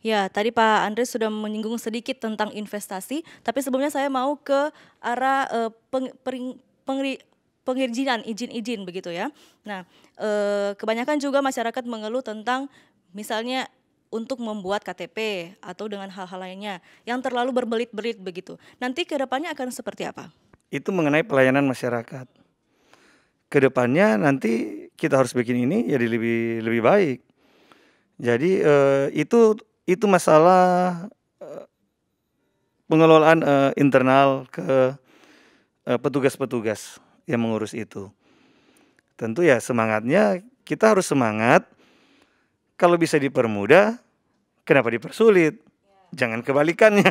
Ya, tadi Pak Andres sudah menyinggung sedikit tentang investasi, tapi sebelumnya saya mau ke arah pengirinan izin-izin begitu ya. Nah, kebanyakan juga masyarakat mengeluh tentang misalnya untuk membuat KTP atau dengan hal-hal lainnya yang terlalu berbelit-belit begitu. Nanti ke depannya akan seperti apa? Itu mengenai pelayanan masyarakat. Kedepannya nanti kita harus bikin ini jadi lebih lebih baik. Jadi itu masalah pengelolaan internal ke petugas-petugas yang mengurus itu. Tentu ya semangatnya kita harus semangat. Kalau bisa dipermudah, kenapa dipersulit? Jangan kebalikannya.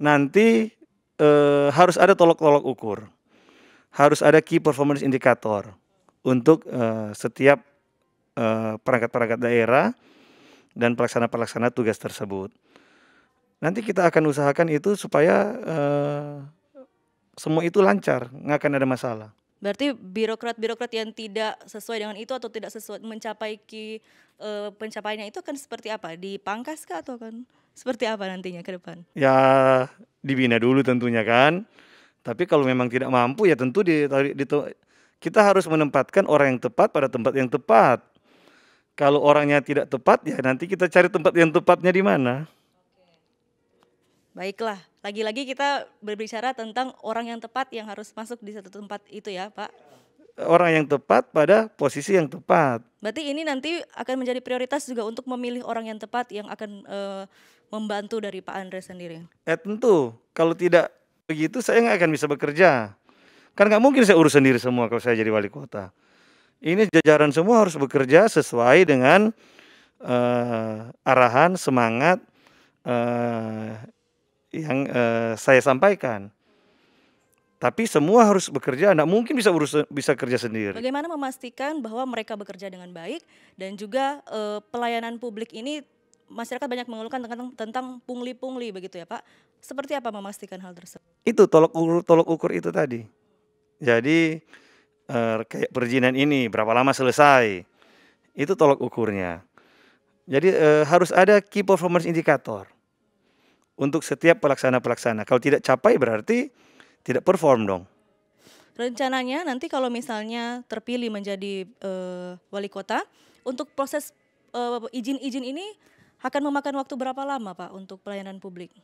Nanti harus ada tolok-tolok ukur, harus ada key performance indicator untuk setiap perangkat-perangkat daerah dan pelaksana-pelaksana tugas tersebut. Nanti kita akan usahakan itu supaya semua itu lancar, nggak akan ada masalah. Berarti birokrat-birokrat yang tidak sesuai dengan itu atau tidak sesuai mencapai pencapaiannya itu akan seperti apa? Dipangkas kah atau akan seperti apa nantinya ke depan? Ya dibina dulu tentunya kan. Tapi kalau memang tidak mampu ya tentu kita harus menempatkan orang yang tepat pada tempat yang tepat. Kalau orangnya tidak tepat ya nanti kita cari tempat yang tepatnya di mana. Baiklah, lagi-lagi kita berbicara tentang orang yang tepat yang harus masuk di satu tempat itu ya, Pak. Orang yang tepat pada posisi yang tepat. Berarti ini nanti akan menjadi prioritas juga untuk memilih orang yang tepat yang akan membantu dari Pak Andres sendiri. Tentu kalau tidak begitu saya nggak akan bisa bekerja. Kan nggak mungkin saya urus sendiri semua kalau saya jadi wali kota. Ini jajaran semua harus bekerja sesuai dengan arahan, semangat yang saya sampaikan. Tapi semua harus bekerja, nggak mungkin bisa kerja sendiri. Bagaimana memastikan bahwa mereka bekerja dengan baik dan juga pelayanan publik ini masyarakat banyak mengeluhkan tentang pungli-pungli begitu ya Pak. Seperti apa memastikan hal tersebut? Itu tolok ukur itu tadi. Jadi kayak perizinan ini berapa lama selesai, itu tolok ukurnya. Jadi harus ada key performance indicator untuk setiap pelaksana-pelaksana. Kalau tidak capai berarti tidak perform dong. Rencananya nanti kalau misalnya terpilih menjadi wali kota, untuk proses izin-izin ini akan memakan waktu berapa lama Pak untuk pelayanan publik?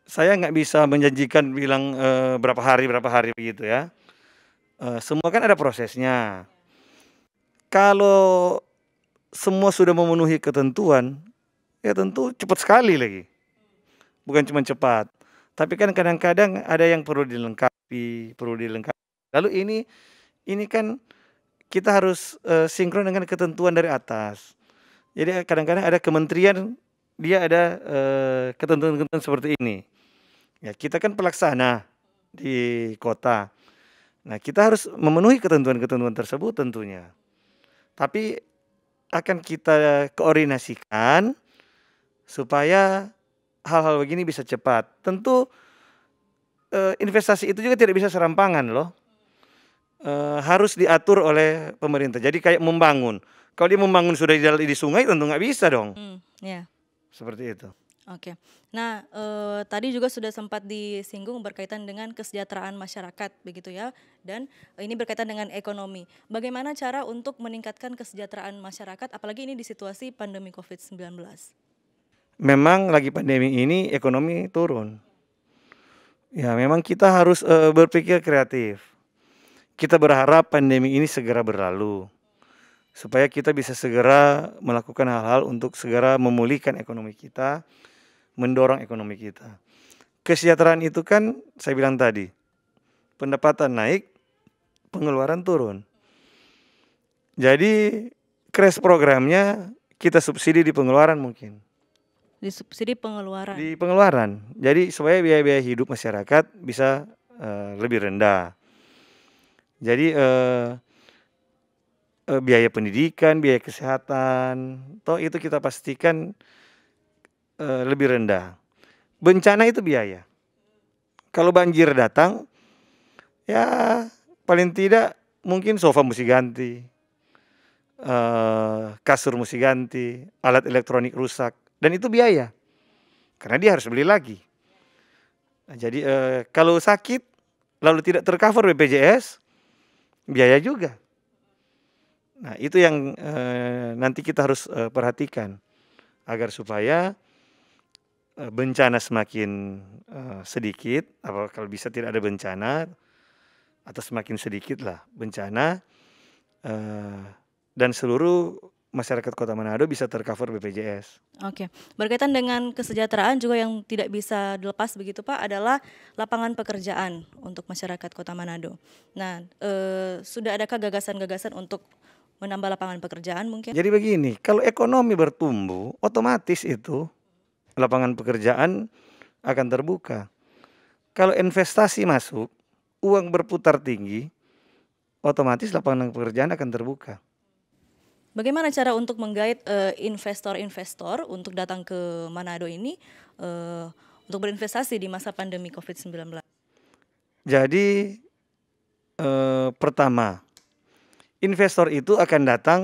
Saya nggak bisa menjanjikan bilang berapa hari begitu ya. Semua kan ada prosesnya. Kalau semua sudah memenuhi ketentuan, ya tentu cepat sekali lagi. Bukan cuma cepat. Tapi kan kadang-kadang ada yang perlu dilengkapi. Lalu ini kan kita harus sinkron dengan ketentuan dari atas. Jadi kadang-kadang ada kementerian dia ada ketentuan-ketentuan seperti ini. Ya kita kan pelaksana di kota. Nah kita harus memenuhi ketentuan-ketentuan tersebut tentunya. Tapi akan kita koordinasikan supaya hal-hal begini bisa cepat. Tentu investasi itu juga tidak bisa serampangan loh. Harus diatur oleh pemerintah. Jadi kayak membangun. Kalau dia membangun sudah di sungai tentu nggak bisa dong. Ya. Seperti itu. Oke. Nah, tadi juga sudah sempat disinggung berkaitan dengan kesejahteraan masyarakat begitu ya. Dan ini berkaitan dengan ekonomi. Bagaimana cara untuk meningkatkan kesejahteraan masyarakat apalagi ini di situasi pandemi Covid-19? Memang lagi pandemi ini ekonomi turun. Ya, memang kita harus berpikir kreatif. Kita berharap pandemi ini segera berlalu, supaya kita bisa segera melakukan hal-hal untuk segera memulihkan ekonomi kita, mendorong ekonomi kita. Kesejahteraan itu kan saya bilang tadi, pendapatan naik, pengeluaran turun. Jadi crash programnya kita subsidi di pengeluaran mungkin. Disubsidi pengeluaran. Di pengeluaran. Jadi supaya biaya-biaya hidup masyarakat bisa lebih rendah. Jadi biaya pendidikan, biaya kesehatan, toh itu kita pastikan lebih rendah. Bencana itu biaya. Kalau banjir datang, ya paling tidak mungkin sofa mesti ganti. kasur mesti ganti, alat elektronik rusak, dan itu biaya, karena dia harus beli lagi. Nah, jadi kalau sakit lalu tidak tercover BPJS, biaya juga. Nah, itu yang nanti kita harus perhatikan agar supaya bencana semakin sedikit, apa kalau bisa tidak ada bencana, atau semakin sedikit lah bencana, dan seluruh masyarakat Kota Manado bisa tercover BPJS. Oke, berkaitan dengan kesejahteraan juga yang tidak bisa dilepas begitu Pak adalah lapangan pekerjaan untuk masyarakat Kota Manado. Nah, sudah adakah gagasan-gagasan untuk menambah lapangan pekerjaan mungkin? Jadi begini, kalau ekonomi bertumbuh, otomatis itu lapangan pekerjaan akan terbuka. Kalau investasi masuk, uang berputar tinggi, otomatis lapangan pekerjaan akan terbuka. Bagaimana cara untuk menggait investor-investor untuk datang ke Manado ini untuk berinvestasi di masa pandemi COVID-19? Jadi pertama, investor itu akan datang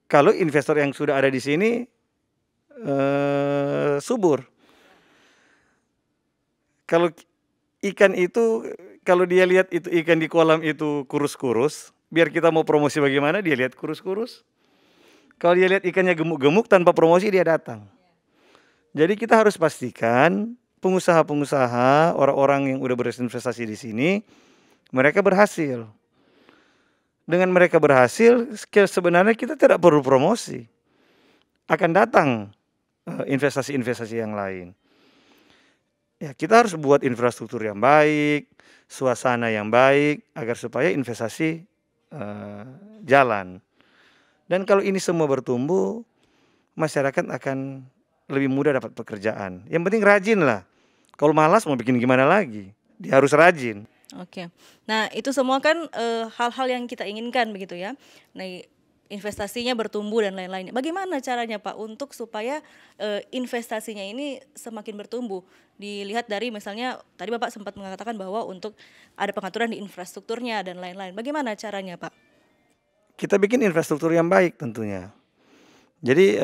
kalau investor yang sudah ada di sini subur. Kalau ikan itu, kalau dia lihat itu ikan di kolam itu kurus-kurus, biar kita mau promosi bagaimana, dia lihat kurus-kurus. Kalau dia lihat ikannya gemuk-gemuk, tanpa promosi dia datang. Jadi kita harus pastikan pengusaha-pengusaha, orang-orang yang udah berinvestasi di sini, mereka berhasil. Dengan mereka berhasil, sebenarnya kita tidak perlu promosi. Akan datang investasi-investasi yang lain. Ya, kita harus buat infrastruktur yang baik, suasana yang baik, agar supaya investasi jalan. Dan kalau ini semua bertumbuh, masyarakat akan lebih mudah dapat pekerjaan. Yang penting rajin lah. Kalau malas mau bikin gimana lagi? Dia harus rajin. Oke, nah itu semua kan hal-hal yang kita inginkan begitu ya. Nah, investasinya bertumbuh dan lain-lain. Bagaimana caranya Pak untuk supaya investasinya ini semakin bertumbuh? Dilihat dari misalnya tadi Bapak sempat mengatakan bahwa untuk ada pengaturan di infrastrukturnya dan lain-lain. Bagaimana caranya Pak? Kita bikin infrastruktur yang baik tentunya. Jadi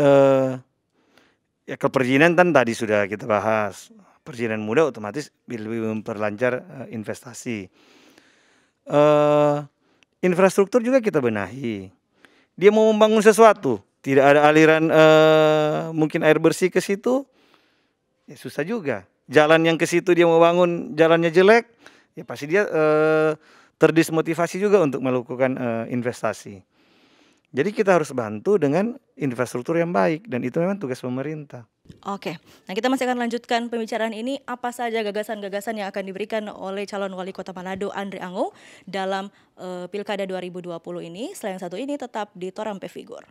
ya keperizinan kan tadi sudah kita bahas. Perizinan mudah otomatis lebih memperlancar investasi. Infrastruktur juga kita benahi. Dia mau membangun sesuatu, tidak ada aliran mungkin air bersih ke situ, ya susah juga. Jalan yang ke situ dia mau bangun jalannya jelek, ya pasti dia terdismotivasi juga untuk melakukan investasi. Jadi kita harus bantu dengan infrastruktur yang baik, dan itu memang tugas pemerintah. Oke, nah kita masih akan lanjutkan pembicaraan ini. Apa saja gagasan-gagasan yang akan diberikan oleh calon wali kota Manado Andre Ango dalam Pilkada 2020 ini. Selain satu ini tetap di Torampe Figur.